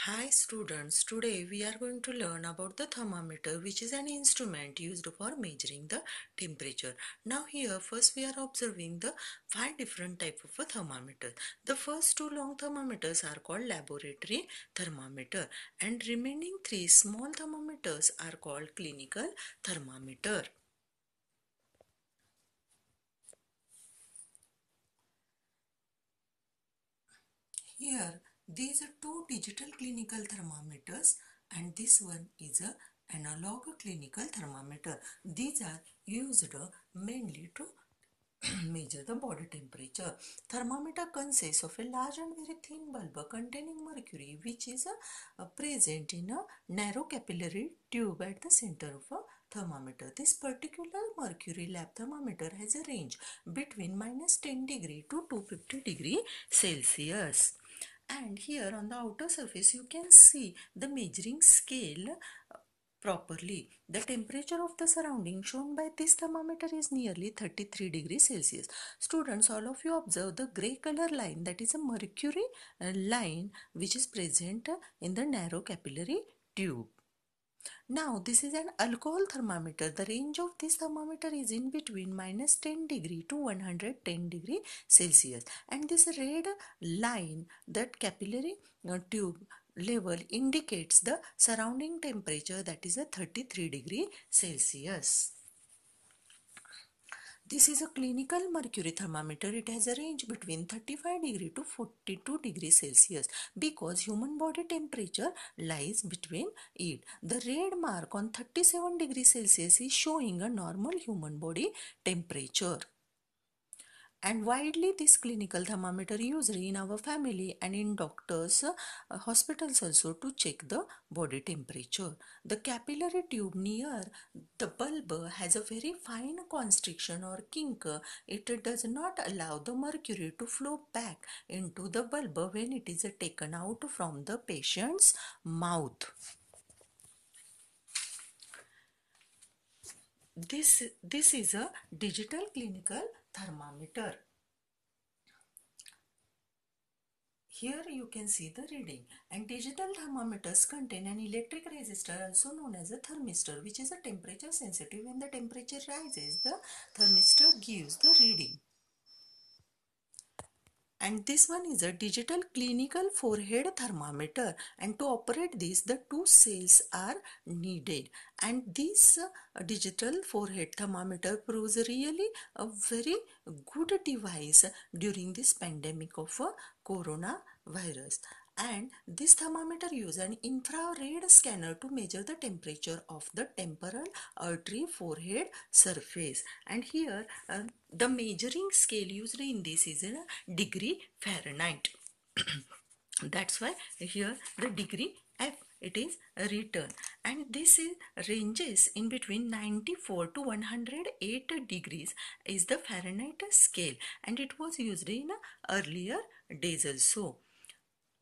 Hi students, today we are going to learn about the thermometer, which is an instrument used for measuring the temperature. Now here first we are observing the 5 different type of a thermometer. The first 2 long thermometers are called laboratory thermometer and remaining 3 small thermometers are called clinical thermometer. Here, these are 2 digital clinical thermometers and this one is a analog clinical thermometer. These are used mainly to measure the body temperature. Thermometer consists of a large and very thin bulb containing mercury which is present in a narrow capillary tube at the center of a thermometer. This particular mercury lab thermometer has a range between -10 degree to 250 degree Celsius. And here on the outer surface you can see the measuring scale properly. The temperature of the surrounding shown by this thermometer is nearly 33 degrees Celsius. Students, all of you observe the grey color line, that is a mercury line which is present in the narrow capillary tube. Now this is an alcohol thermometer. The range of this thermometer is in between -10 degree to 110 degree Celsius, and this red line, that capillary tube level, indicates the surrounding temperature, that is a 33 degree Celsius. This is a clinical mercury thermometer. It has a range between 35 degree to 42 degrees Celsius because human body temperature lies between it. The red mark on 37 degrees Celsius is showing a normal human body temperature. And widely this clinical thermometer used in our family and in doctors hospitals also to check the body temperature. The capillary tube near the bulb has a very fine constriction or kink. It does not allow the mercury to flow back into the bulb when it is taken out from the patient's mouth. This is a digital clinical thermometer. Here you can see the reading, and digital thermometers contain an electric resistor also known as a thermistor, which is a temperature sensitive. When the temperature rises, the thermistor gives the reading. And this one is a digital clinical forehead thermometer, and to operate this the 2 cells are needed, and this digital forehead thermometer proves really a very good device during this pandemic of coronavirus. And this thermometer uses an infrared scanner to measure the temperature of the temporal artery forehead surface. And here the measuring scale used in this is in a degree Fahrenheit. That's why here the degree F it is written, and this is ranges in between 94 to 108 degrees is the Fahrenheit scale, and it was used in earlier days also.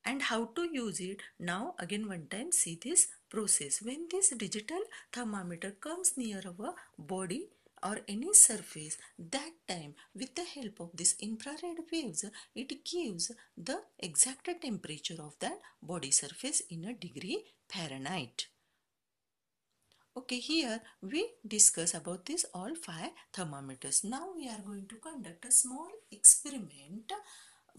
And how to use it, now again one time see this process. When this digital thermometer comes near our body or any surface, that time with the help of this infrared waves it gives the exact temperature of that body surface in a degree Fahrenheit. Okay, here we discuss about this all 5 thermometers. Now we are going to conduct a small experiment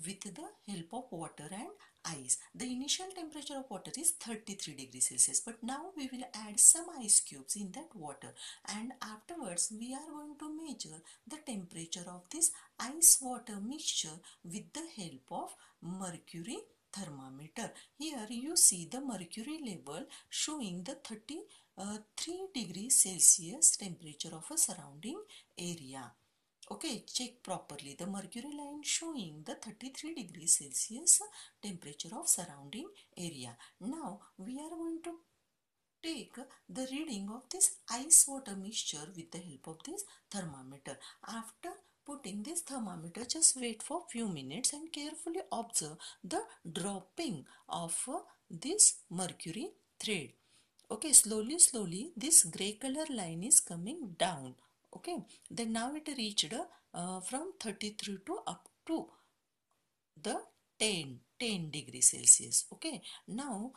with the help of water and ice. The initial temperature of water is 33 degrees Celsius, but now we will add some ice cubes in that water, and afterwards we are going to measure the temperature of this ice water mixture with the help of mercury thermometer. Here you see the mercury level showing the 33 degrees Celsius temperature of a surrounding area. Okay, check properly. The mercury line showing the 33 degrees Celsius temperature of surrounding area. Now we are going to take the reading of this ice water mixture with the help of this thermometer. After putting this thermometer, just wait for few minutes and carefully observe the dropping of this mercury thread. Okay, slowly this gray color line is coming down. Okay, then now it reached from 33 to up to the 10. 10 degrees Celsius. Okay, now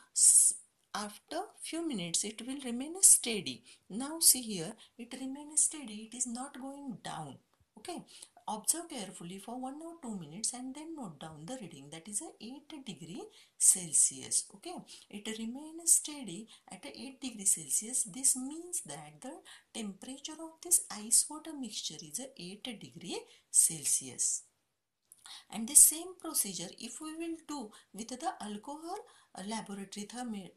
after few minutes it will remain steady. Now see here, it remains steady, it is not going down. Okay, observe carefully for 1 or 2 minutes and then note down the reading, that is a 8 degree Celsius. Okay, it remains steady at a 8 degree Celsius. This means that the temperature of this ice water mixture is a 8 degree Celsius. And the same procedure if we will do with the alcohol laboratory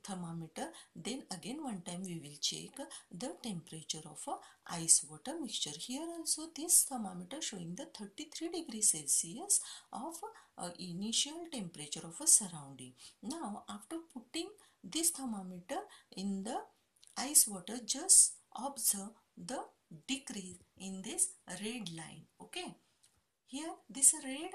thermometer, then again one time we will check the temperature of a ice water mixture. Here also this thermometer showing the 33 degrees Celsius of initial temperature of a surrounding. Now after putting this thermometer in the ice water, just observe the decrease in this red line. Okay, here this red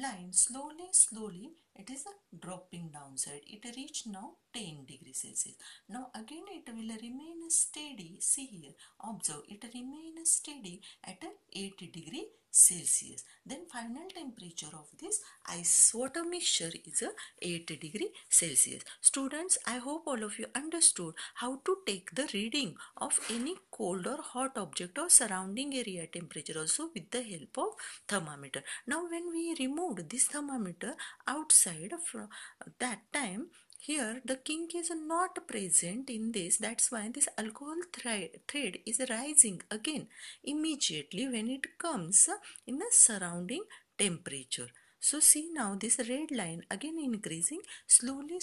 line slowly it is dropping downside. It reached now 10 degrees Celsius. Now again it will remain steady. See here, observe, it remains steady at a 8 degree Celsius. Then final temperature of this ice water mixture is a 8 degree Celsius. Students, I hope all of you understood how to take the reading of any cold or hot object or surrounding area temperature also with the help of thermometer. Now when we removed this thermometer outside from that time, here the kink is not present in this. That's why this alcohol thread is rising again immediately when it comes in the surrounding temperature. So see now this red line again increasing slowly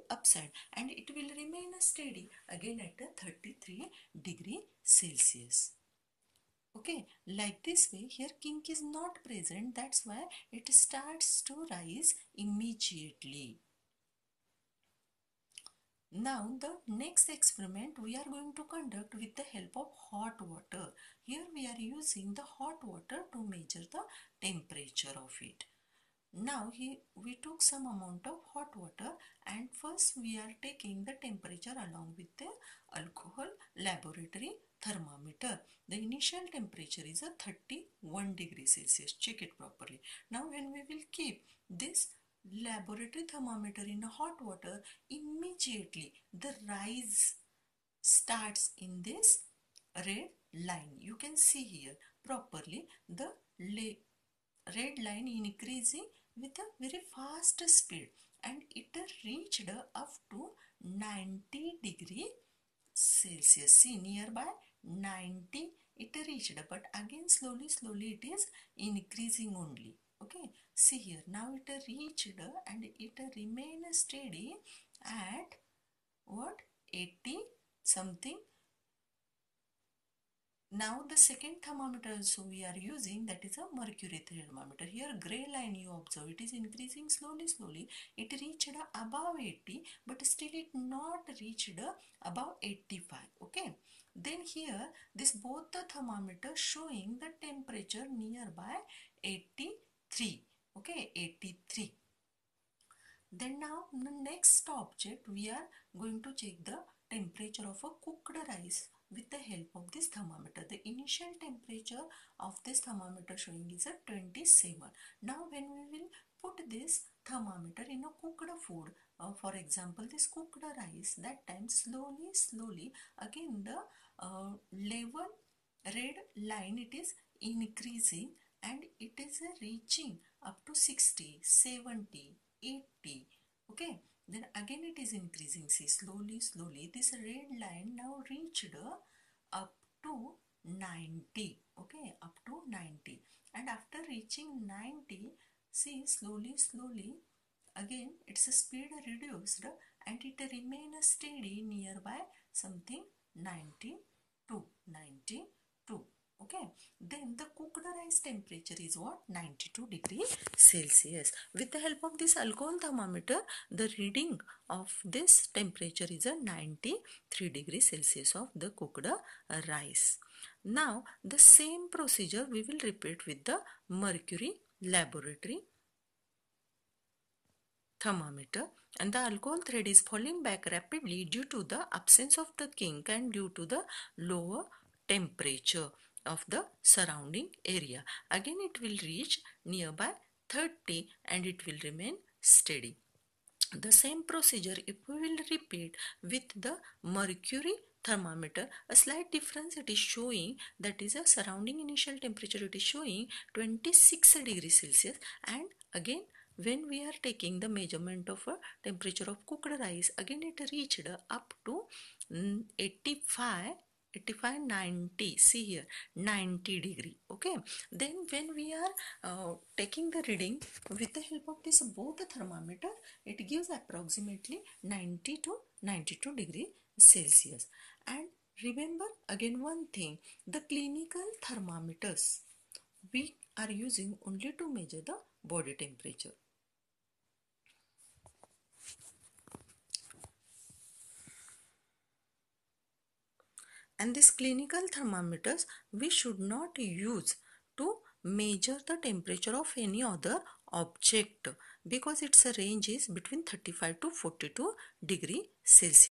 upside, and it will remain steady again at a 33 degree Celsius. Okay, like this way here kink is not present, that's why it starts to rise immediately. Now the next experiment we are going to conduct with the help of hot water. Here we are using the hot water to measure the temperature of it. Now we took some amount of hot water, and first we are taking the temperature along with the alcohol laboratory thermometer. The initial temperature is a 31 degrees Celsius. Check it properly. Now when we will keep this laboratory thermometer in hot water, immediately the rise starts in this red line. You can see here properly the red line increasing with a very fast speed, and it reached up to 90 degree Celsius. See nearby 90 it reached, but again slowly it is increasing only. Okay, see here now it reached and it remained steady at what, 80 something. Now the second thermometer also we are using, that is a mercury thermometer. Here gray line you observe, it is increasing slowly. It reached above 80, but still it not reached above 85. Okay, then here this both the thermometer showing the temperature nearby 83. Okay, 83. Then now the next object we are going to check the temperature of a cooked rice with the help of this thermometer. The initial temperature of this thermometer showing is a 27. Now when we will put this thermometer in a cooked food, for example this cooked rice, that time slowly again the level red line it is increasing, and it is reaching up to 60, 70, 80. Okay, then again it is increasing. See slowly this red line now reached up to 90. Okay, up to 90, and after reaching 90, see slowly again its speed reduced and it remains steady nearby something 92. Okay, then the cooked rice temperature is what, 92 degrees Celsius. With the help of this alcohol thermometer, the reading of this temperature is a 93 degrees Celsius of the cooked rice. Now the same procedure we will repeat with the mercury laboratory thermometer, and the alcohol thread is falling back rapidly due to the absence of the kink and due to the lower temperature of the surrounding area. Again it will reach nearby 30 and it will remain steady. The same procedure if we will repeat with the mercury thermometer, a slight difference it is showing, that is a surrounding initial temperature it is showing 26 degrees Celsius, and again when we are taking the measurement of a temperature of cooked rice, again it reached up to 85 90, see here 90 degree. Okay, then when we are taking the reading with the help of this both the thermometer, it gives approximately 90 to 92 degree Celsius. And remember again one thing, the clinical thermometers we are using only to measure the body temperature. And these clinical thermometers we should not use to measure the temperature of any other object, because its range is between 35 to 42 degree Celsius.